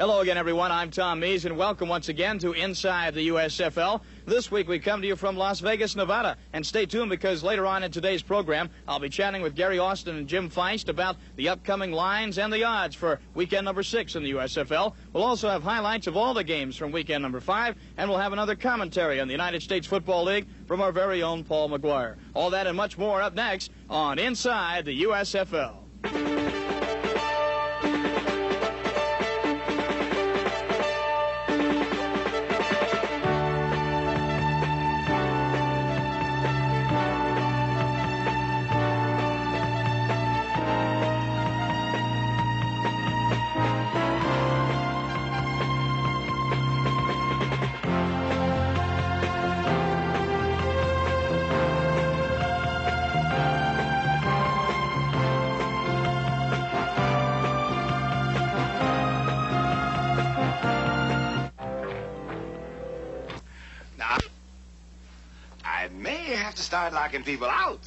Hello again, everyone. I'm Tom Mees, and welcome once again to Inside the USFL. This week we come to you from Las Vegas, Nevada. And stay tuned, because later on in today's program, I'll be chatting with Gary Austin and Jim Feist about the upcoming lines and the odds for weekend number 6 in the USFL. We'll also have highlights of all the games from weekend number 5, and we'll have another commentary on the United States Football League from our very own Paul McGuire. All that and much more up next on Inside the USFL. Start locking people out.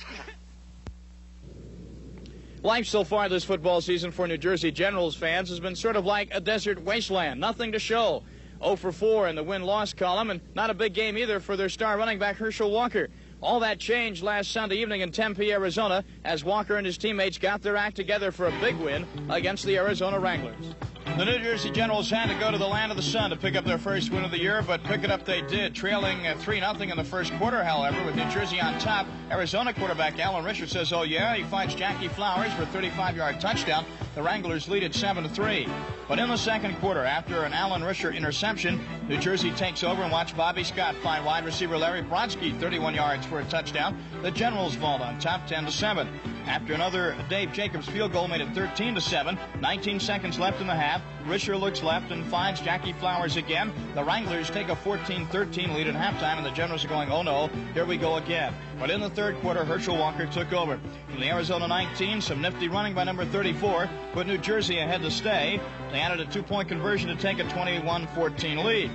Life so far this football season for New Jersey Generals fans has been sort of like a desert wasteland. Nothing to show. 0 for 4 in the win-loss column, and not a big game either for their star running back Herschel Walker. All that changed last Sunday evening in Tempe, Arizona, as Walker and his teammates got their act together for a big win against the Arizona Wranglers. The New Jersey Generals had to go to the land of the sun to pick up their first win of the year, but pick it up they did, trailing 3-0 in the first quarter, however, with New Jersey on top. Arizona quarterback Alan Risher says, oh yeah, he finds Jackie Flowers for a 35-yard touchdown. The Wranglers lead at 7-3. But in the second quarter, after an Alan Risher interception, New Jersey takes over, and watch Bobby Scott find wide receiver Larry Brodsky 31 yards for a touchdown. The Generals vault on top 10-7. After another Dave Jacobs field goal made it 13-7, 19 seconds left in the half. Risher looks left and finds Jackie Flowers again. The Wranglers take a 14-13 lead at halftime, and the Generals are going, oh no, here we go again. But in the third quarter, Herschel Walker took over. From the Arizona 19, some nifty running by number 34 put New Jersey ahead to stay. They added a 2-point conversion to take a 21-14 lead.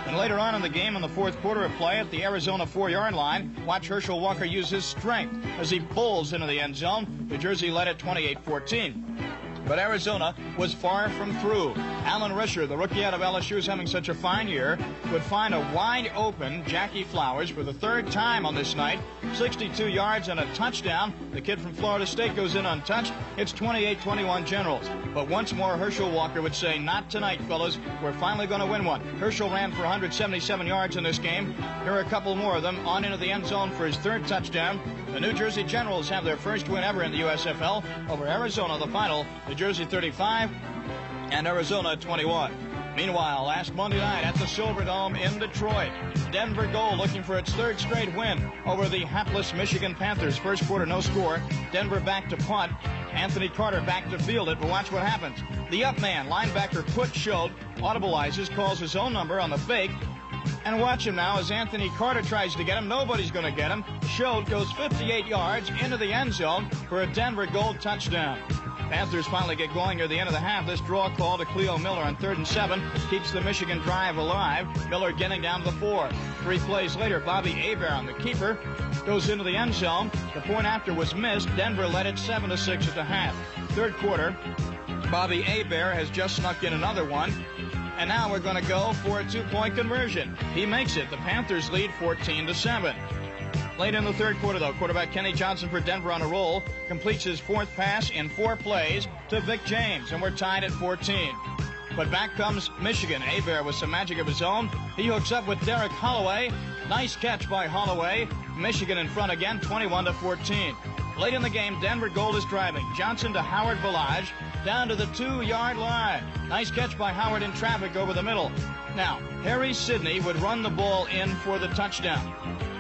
And later on in the game, in the fourth quarter of play at the Arizona 4-yard line, watch Herschel Walker use his strength as he bowls into the end zone. New Jersey led at 28-14. But Arizona was far from through. Alan Risher, the rookie out of LSU, is having such a fine year, would find a wide-open Jackie Flowers for the third time on this night. 62 yards and a touchdown. The kid from Florida State goes in untouched. It's 28-21 Generals. But once more, Herschel Walker would say, not tonight, fellas. We're finally going to win one. Herschel ran for 177 yards in this game. Here are a couple more of them on into the end zone for his third touchdown. The New Jersey Generals have their first win ever in the USFL over Arizona. The final, New Jersey 35 and Arizona 21. Meanwhile, last Monday night at the Silverdome in Detroit, Denver Gold looking for its third straight win over the hapless Michigan Panthers. First quarter, no score. Denver back to punt. Anthony Carter back to field it, but watch what happens. The up man, linebacker Put Schultz, audibilizes, calls his own number on the fake. And watch him now as Anthony Carter tries to get him. Nobody's going to get him. Schultz goes 58 yards into the end zone for a Denver Gold touchdown. Panthers finally get going near the end of the half. This draw call to Cleo Miller on 3rd and 7 keeps the Michigan drive alive. Miller getting down to the 4. 3 plays later, Bobby Hebert, the keeper, goes into the end zone. The point after was missed. Denver led it 7-6 at the half. Third quarter, Bobby Hebert has just snuck in another one. And now we're going to go for a 2-point conversion. He makes it. The Panthers lead 14-7. Late in the third quarter, though, quarterback Kenny Johnson for Denver on a roll completes his 4th pass in 4 plays to Vic James, and we're tied at 14. But back comes Michigan. Hebert with some magic of his own. He hooks up with Derek Holloway. Nice catch by Holloway. Michigan in front again, 21-14. Late in the game, Denver Gold is driving. Johnson to Howard Ballage down to the 2-yard line. Nice catch by Howard in traffic over the middle. Now, Harry Sidney would run the ball in for the touchdown.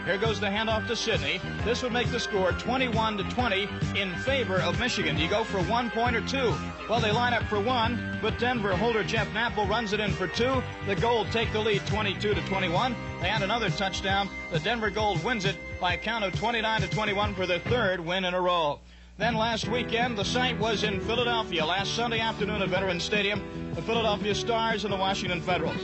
Here goes the handoff to Sidney. This would make the score 21-20 in favor of Michigan. Do you go for 1 point or 2? Well, they line up for 1, but Denver holder Jeff Napple runs it in for 2. The Gold take the lead 22-21. They add another touchdown. The Denver Gold wins it by a count of 29-21 for their 3rd win in a row. Then last weekend, the site was in Philadelphia. Last Sunday afternoon at Veterans Stadium, the Philadelphia Stars and the Washington Federals.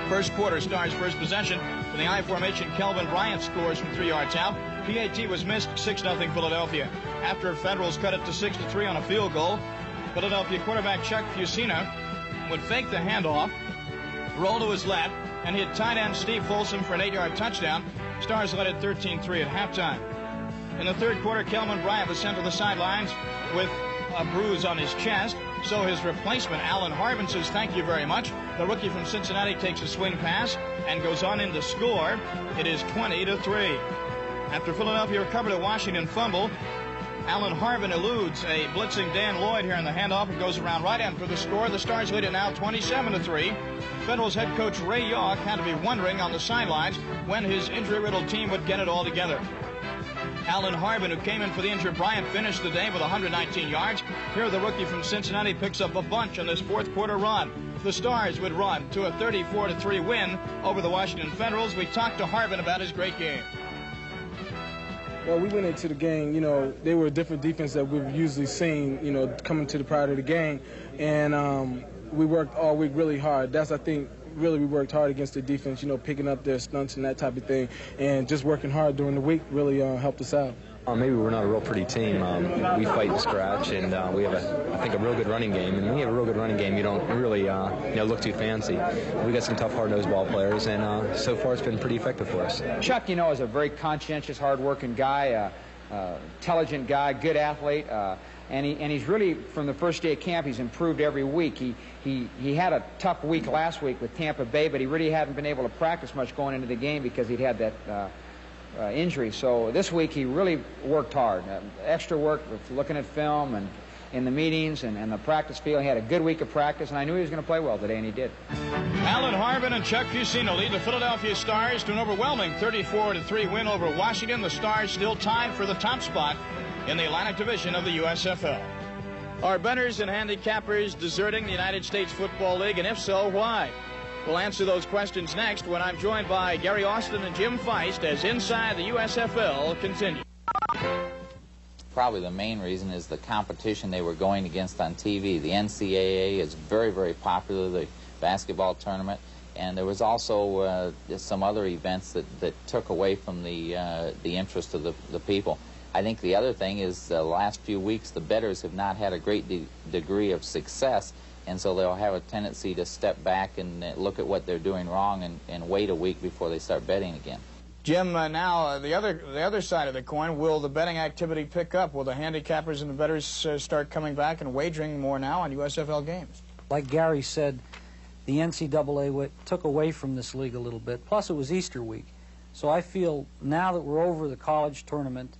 First quarter, Stars first possession. From the I formation, Kelvin Bryant scores from 3 yards out. PAT was missed, 6-0 Philadelphia. After Federals cut it to 6-3 on a field goal, Philadelphia quarterback Chuck Fusina Graham would fake the handoff, roll to his left, and hit tight end Steve Folsom for an 8-yard touchdown. Stars led at 13-3 at halftime. In the third quarter, Kelman Bryant was sent to the sidelines with a bruise on his chest. So his replacement, Alan Harbin, says thank you very much. The rookie from Cincinnati takes a swing pass and goes on in to score. It is 20-3. After Philadelphia recovered a Washington fumble, Alan Harbin eludes a blitzing Dan Lloyd here in the handoff and goes around right end for the score. The Stars lead it now 27-3. Federals head coach Ray Yawk had to be wondering on the sidelines when his injury-riddled team would get it all together. Alan Harbin, who came in for the injured Bryant, finished the day with 119 yards. Here, the rookie from Cincinnati picks up a bunch on this fourth quarter run. The Stars would run to a 34-3 win over the Washington Federals. We talked to Harbin about his great game. Well, we went into the game, you know, they were a different defense that we've usually seen, you know, coming to the prior to the game. And we worked all week really hard. That's, I think, really we worked hard against the defense, you know, picking up their stunts and that type of thing. And just working hard during the week really helped us out. Maybe we're not a real pretty team. We fight to scratch, and we have, I think, a real good running game. And when you have a real good running game, you don't really look too fancy. We got some tough, hard-nosed ball players, and so far it's been pretty effective for us. Chuck, you know, is a very conscientious, hard-working guy, intelligent guy, good athlete, and he's really, from the first day of camp, he's improved every week. He had a tough week last week with Tampa Bay, but he really hadn't been able to practice much going into the game because he'd had that injury. So this week he really worked hard. Extra work with looking at film and in the meetings and the practice field. He had a good week of practice, and I knew he was going to play well today, and he did. Alan Harbin and Chuck Fusino lead the Philadelphia Stars to an overwhelming 34-3 win over Washington. The Stars still tied for the top spot in the Atlantic Division of the USFL. Are bettors and handicappers deserting the United States Football League, and if so, why? We'll answer those questions next when I'm joined by Gary Austin and Jim Feist as Inside the USFL continues. Probably the main reason is the competition they were going against on TV. The NCAA is very, very popular, the basketball tournament, and there was also some other events that took away from the interest of the people. I think the other thing is the last few weeks the bettors have not had a great degree of success, and so they'll have a tendency to step back and look at what they're doing wrong and wait a week before they start betting again. Jim, now the other side of the coin, will the betting activity pick up? Will the handicappers and the bettors start coming back and wagering more now on USFL games? Like Gary said, the NCAA took away from this league a little bit, plus it was Easter week. So I feel now that we're over the college tournament,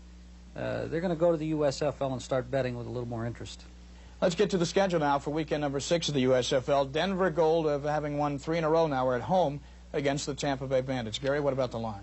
they're going to go to the USFL and start betting with a little more interest. Let's get to the schedule now for weekend number 6 of the USFL. Denver Gold, of having won 3 in a row now, are at home against the Tampa Bay Bandits. Gary, what about the line?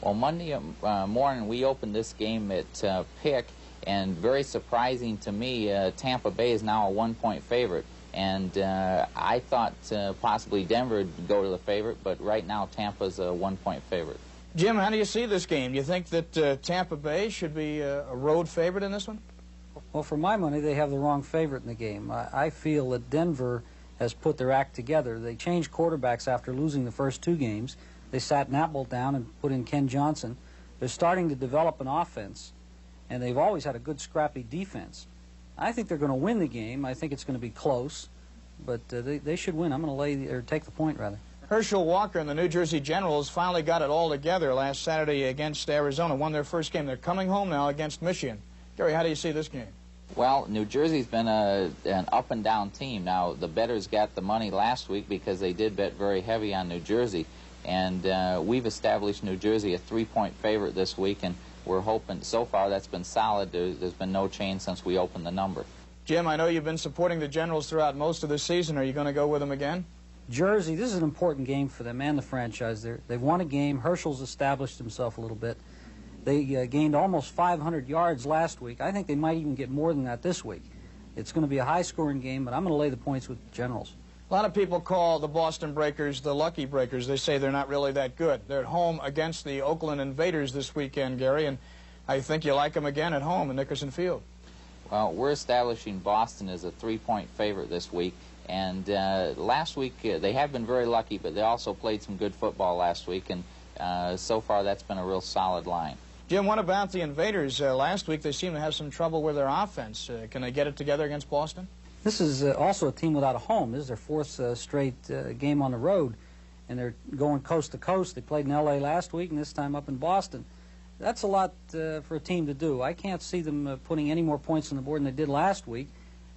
Well, Monday morning we opened this game at Pick, and very surprising to me, Tampa Bay is now a 1-point favorite. And I thought possibly Denver would go to the favorite, but right now Tampa's a 1-point favorite. Jim, how do you see this game? Do you think that Tampa Bay should be a road favorite in this one? Well, for my money, they have the wrong favorite in the game. I feel that Denver has put their act together. They changed quarterbacks after losing the first 2 games. They sat Napple down and put in Ken Johnson. They're starting to develop an offense, and they've always had a good, scrappy defense. I think they're going to win the game. I think it's going to be close, but they should win. I'm going to take the point, rather. Herschel Walker and the New Jersey Generals finally got it all together last Saturday against Arizona, won their first game. They're coming home now against Michigan. Gary, how do you see this game? Well, New Jersey's been an up-and-down team. Now, the bettors got the money last week because they did bet very heavy on New Jersey. And we've established New Jersey a 3-point favorite this week, and we're hoping, so far that's been solid. There's been no change since we opened the number. Jim, I know you've been supporting the Generals throughout most of the season. Are you going to go with them again? Jersey, this is an important game for them and the franchise. They've won a game. Herschel's established himself a little bit. They gained almost 500 yards last week. I think they might even get more than that this week. It's going to be a high-scoring game, but I'm going to lay the points with the Generals. A lot of people call the Boston Breakers the Lucky Breakers. They say they're not really that good. They're at home against the Oakland Invaders this weekend, Gary, and I think you like them again at home in Nickerson Field. Well, we're establishing Boston as a 3-point favorite this week. And last week, they have been very lucky, but they also played some good football last week, and so far that's been a real solid line. Jim, what about the Invaders? Last week they seemed to have some trouble with their offense. Can they get it together against Boston? This is also a team without a home. This is their fourth straight game on the road, and they're going coast to coast. They played in L.A. last week, and this time up in Boston. That's a lot for a team to do. I can't see them putting any more points on the board than they did last week.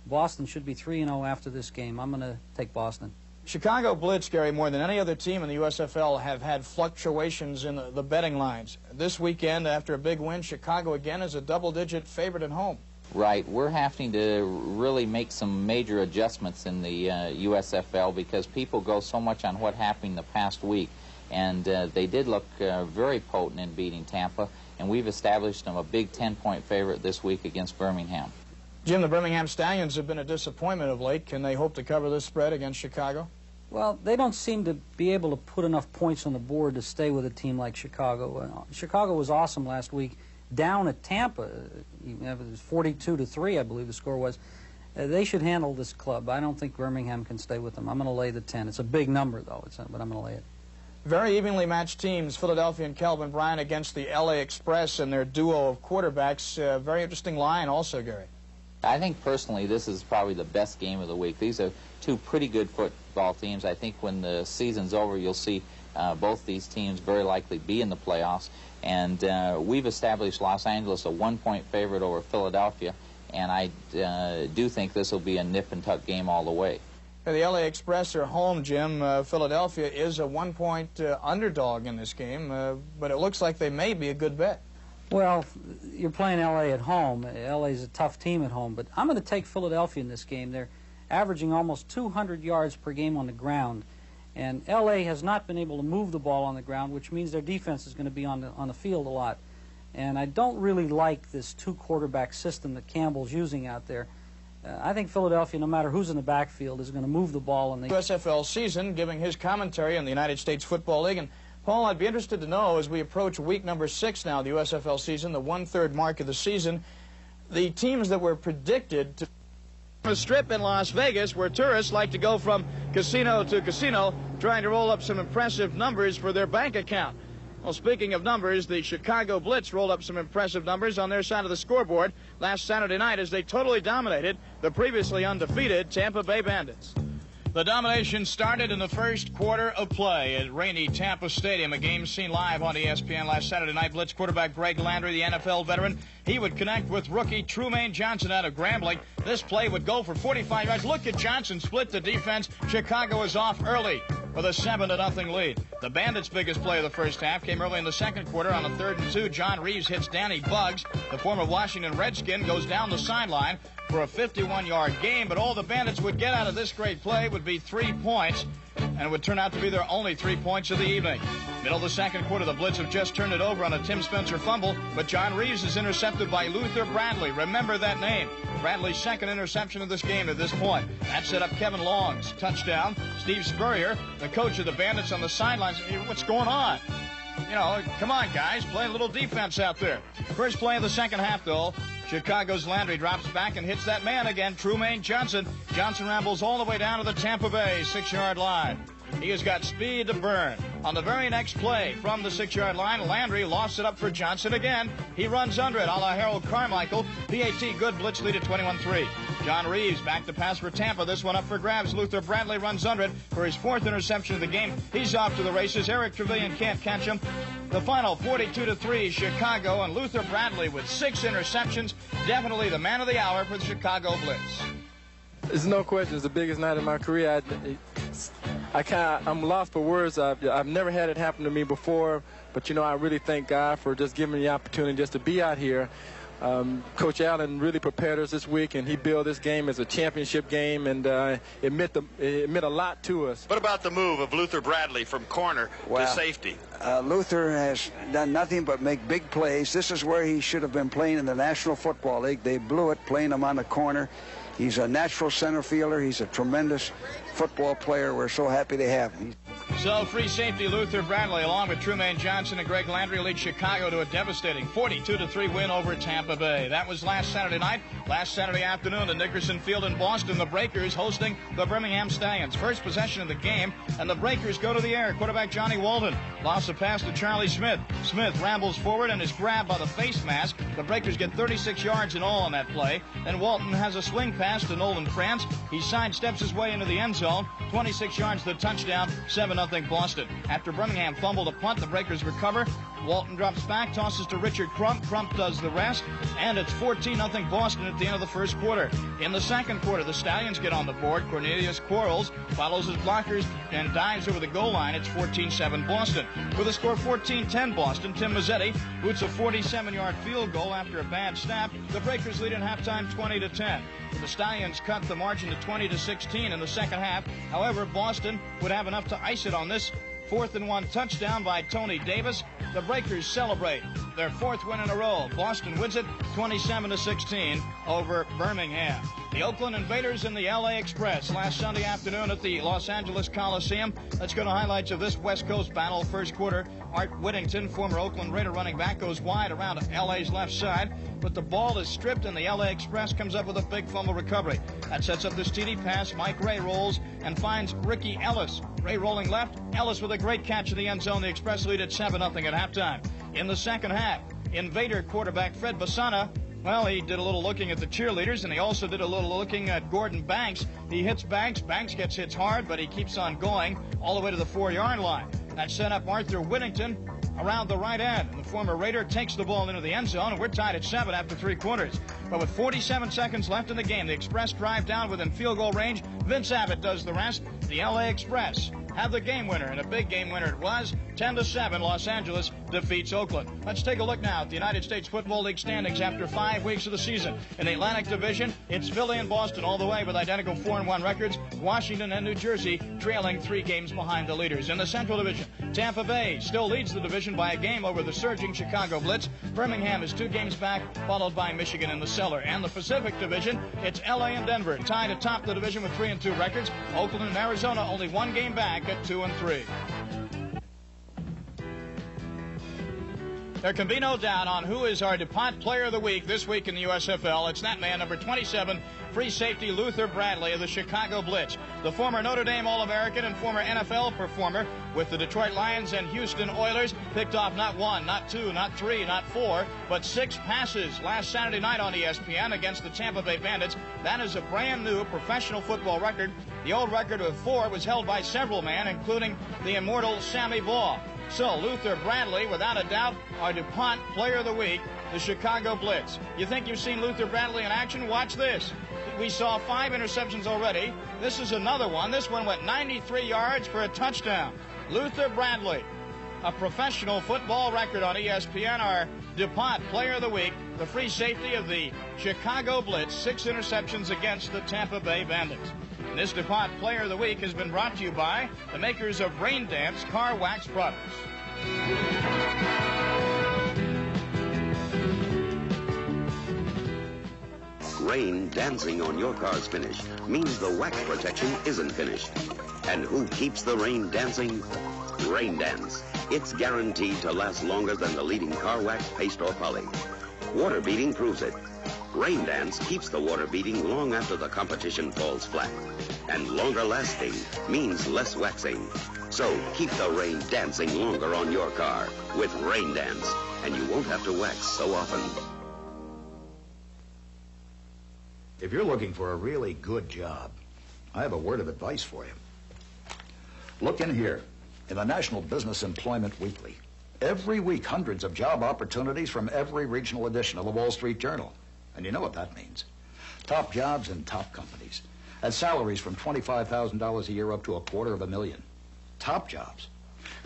Boston should be 3-0 after this game. I'm going to take Boston. Chicago Blitz, Gary, more than any other team in the USFL, have had fluctuations in the betting lines. This weekend, after a big win, Chicago again is a double-digit favorite at home. Right. We're having to really make some major adjustments in the USFL because people go so much on what happened the past week. And they did look very potent in beating Tampa, and we've established them a big 10-point favorite this week against Birmingham. Jim, the Birmingham Stallions have been a disappointment of late. Can they hope to cover this spread against Chicago? Well, they don't seem to be able to put enough points on the board to stay with a team like Chicago. Chicago was awesome last week. Down at Tampa, it was 42-3, I believe the score was. They should handle this club. I don't think Birmingham can stay with them. I'm going to lay the 10. It's a big number, though, but I'm going to lay it. Very evenly matched teams, Philadelphia and Kelvin Bryant against the LA Express and their duo of quarterbacks. Very interesting line also, Gary. I think personally this is probably the best game of the week. These are two pretty good football teams. I think when the season's over you'll see both these teams very likely be in the playoffs. And we've established Los Angeles a 1-point favorite over Philadelphia, and I do think this will be a nip-and-tuck game all the way. The LA Express are home, Jim. Philadelphia is a 1-point underdog in this game, but it looks like they may be a good bet. Well, you're playing L.A. at home. L.A.'s a tough team at home, but I'm going to take Philadelphia in this game. They're averaging almost 200 yards per game on the ground, and L.A. has not been able to move the ball on the ground, which means their defense is going to be on the field a lot. And I don't really like this two-quarterback system that Campbell's using out there. I think Philadelphia, no matter who's in the backfield, is going to move the ball. And USFL season, giving his commentary on the United States Football League. And Paul, I'd be interested to know, as we approach week number 6 now, the USFL season, the 1/3 mark of the season, the teams that were predicted to a strip in Las Vegas where tourists like to go from casino to casino trying to roll up some impressive numbers for their bank account. Well, speaking of numbers, the Chicago Blitz rolled up some impressive numbers on their side of the scoreboard last Saturday night as they totally dominated the previously undefeated Tampa Bay Bandits. The domination started in the first quarter of play at rainy Tampa Stadium, a game seen live on ESPN last Saturday night. Blitz quarterback Greg Landry, the NFL veteran, he would connect with rookie Trumaine Johnson out of Grambling. This play would go for 45 yards. Look at Johnson split the defense. Chicago is off early with a 7-0 lead. The Bandits' biggest play of the first half came early in the second quarter on a 3rd and 2. John Reeves hits Danny Buggs. The former Washington Redskin goes down the sideline for a 51-yard gain, but all the Bandits would get out of this great play would be 3 points, and it would turn out to be their only 3 points of the evening. Middle of the second quarter, the Blitz have just turned it over on a Tim Spencer fumble, but John Reeves is intercepted by Luther Bradley. Remember that name. Bradley's second interception of this game at this point. That set up Kevin Long's touchdown. Steve Spurrier, the coach of the Bandits, on the sidelines. What's going on? You know, come on, guys. Play a little defense out there. First play of the second half, though. Chicago's Landry drops back and hits that man again, Trumaine Johnson. Johnson rambles all the way down to the Tampa Bay 6-yard line. He has got speed to burn. On the very next play from the 6-yard line, Landry lofts it up for Johnson again. He runs under it, a la Harold Carmichael. PAT, good blitz lead at 21-3. John Reeves back to pass for Tampa. This one up for grabs. Luther Bradley runs under it for his 4th interception of the game. He's off to the races. Eric Trevelyan can't catch him. The final 42-3 Chicago, and Luther Bradley with 6 interceptions. Definitely the man of the hour for the Chicago Blitz. There's no question. It's the biggest night of my career. I'm lost for words. I've never had it happen to me before, but you know, I really thank God for just giving me the opportunity just to be out here. Coach Allen really prepared us this week, and he billed this game as a championship game, and it meant a lot to us. What about the move of Luther Bradley from corner to safety? Luther has done nothing but make big plays. This is where he should have been playing in the National Football League. They blew it playing him on the corner. He's a natural center fielder. He's a tremendous football player. We're so happy to have him. So free safety Luther Bradley, along with Trumaine Johnson and Greg Landry, lead Chicago to a devastating 42-3 win over Tampa Bay. That was last Saturday night. Last Saturday afternoon at Nickerson Field in Boston, the Breakers hosting the Birmingham Stallions. First possession of the game, and the Breakers go to the air. Quarterback Johnny Walden lost a pass to Charlie Smith. Smith rambles forward and is grabbed by the face mask. The Breakers get 36 yards in all on that play. Then Walton has a swing pass to Nolan France. He sidesteps his way into the end zone. 26 yards to the touchdown, 7-0 Boston. After Birmingham fumbled a punt, the Breakers recover. Walton drops back, tosses to Richard Crump. Crump does the rest, and it's 14-0 Boston at the end of the first quarter. In the second quarter, the Stallions get on the board. Cornelius Quarles follows his blockers and dives over the goal line. It's 14-7 Boston. With a score 14-10 Boston, Tim Mazzetti boots a 47-yard field goal after a bad snap. The Breakers lead at halftime 20-10. The Stallions cut the margin to 20-16 in the second half. However, Boston would have enough to ice it on this 4th-and-1 touchdown by Tony Davis. The Breakers celebrate their 4th win in a row. Boston wins it 27-16 over Birmingham. The Oakland Invaders and the LA Express last Sunday afternoon at the Los Angeles Coliseum. Let's go to highlights of this West Coast battle. First quarter, Art Whittington, former Oakland Raider running back, goes wide around LA's left side, but the ball is stripped and the LA Express comes up with a big fumble recovery. That sets up this TD pass. Mike Ray rolls and finds Ricky Ellis. Ray rolling left, Ellis with a great catch in the end zone. The Express lead at 7-0 at halftime. In the second half, Invader quarterback Fred Basana, well, he did a little looking at the cheerleaders, and he also did a little looking at Gordon Banks. He hits Banks. Banks gets hit hard, but he keeps on going all the way to the 4-yard line. That set up Arthur Whittington around the right end. And the former Raider takes the ball into the end zone, and we're tied at 7 after 3 quarters. But with 47 seconds left in the game, the Express drive down within field goal range. Vince Abbott does the rest. The LA Express have the game winner, and a big game winner it was. 10-7, Los Angeles defeats Oakland. Let's take a look now at the United States Football League standings after 5 weeks of the season. In the Atlantic Division, it's Philly and Boston all the way with identical 4-1 records. Washington and New Jersey trailing 3 games behind the leaders. In the Central Division, Tampa Bay still leads the division by a game over the surging Chicago Blitz. Birmingham is 2 games back, followed by Michigan in the cellar. And the Pacific Division, it's LA and Denver tied atop the division with 3-2 records. Oakland and Arizona only 1 game back at 2-3. There can be no doubt on who is our DuPont Player of the Week this week in the USFL. It's that man, number 27, free safety Luther Bradley of the Chicago Blitz. The former Notre Dame All-American and former NFL performer with the Detroit Lions and Houston Oilers picked off not 1, not 2, not 3, not 4, but 6 passes last Saturday night on ESPN against the Tampa Bay Bandits. That is a brand new professional football record. The old record of 4 was held by several men, including the immortal Sammy Baugh. So, Luther Bradley, without a doubt, our DuPont Player of the Week, the Chicago Blitz. You think you've seen Luther Bradley in action? Watch this. We saw 5 interceptions already. This is another one. This one went 93 yards for a touchdown. Luther Bradley, a professional football record on ESPN, our DuPont Player of the Week, the free safety of the Chicago Blitz, 6 interceptions against the Tampa Bay Bandits. And this DuPont Player of the Week has been brought to you by the makers of Rain Dance Car Wax Products. Rain dancing on your car's finish means the wax protection isn't finished. And who keeps the rain dancing? Rain Dance. It's guaranteed to last longer than the leading car wax, paste, or poly. Water beading proves it. Rain Dance keeps the water beading long after the competition falls flat. And longer lasting means less waxing. So keep the rain dancing longer on your car with Rain Dance, and you won't have to wax so often. If you're looking for a really good job, I have a word of advice for you. Look in here, in the National Business Employment Weekly. Every week, hundreds of job opportunities from every regional edition of the Wall Street Journal. And you know what that means. Top jobs in top companies. At salaries from $25,000 a year up to $250,000. Top jobs.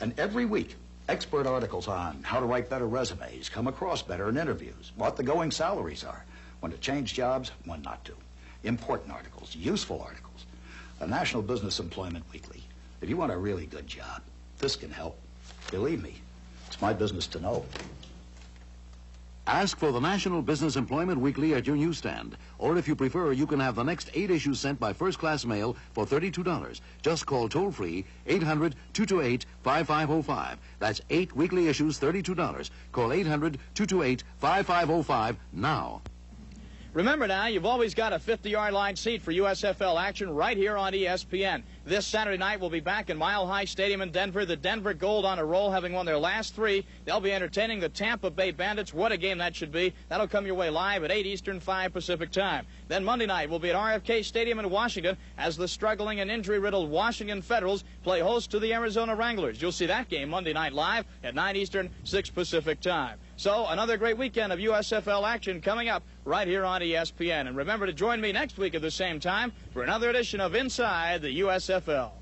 And every week, expert articles on how to write better resumes, come across better in interviews, what the going salaries are, when to change jobs, when not to. Important articles, useful articles. The National Business Employment Weekly. If you want a really good job, this can help. Believe me, it's my business to know. Ask for the National Business Employment Weekly at your newsstand. Or if you prefer, you can have the next 8 issues sent by first-class mail for $32. Just call toll-free 800-228-5505. That's 8 weekly issues, $32. Call 800-228-5505 now. Remember now, you've always got a 50-yard line seat for USFL action right here on ESPN. This Saturday night, we'll be back in Mile High Stadium in Denver. The Denver Gold on a roll, having won their last 3. They'll be entertaining the Tampa Bay Bandits. What a game that should be. That'll come your way live at 8 Eastern, 5 Pacific time. Then Monday night, we'll be at RFK Stadium in Washington as the struggling and injury-riddled Washington Federals play host to the Arizona Wranglers. You'll see that game Monday night live at 9 Eastern, 6 Pacific time. So another great weekend of USFL action coming up right here on ESPN. And remember to join me next week at the same time for another edition of Inside the USFL.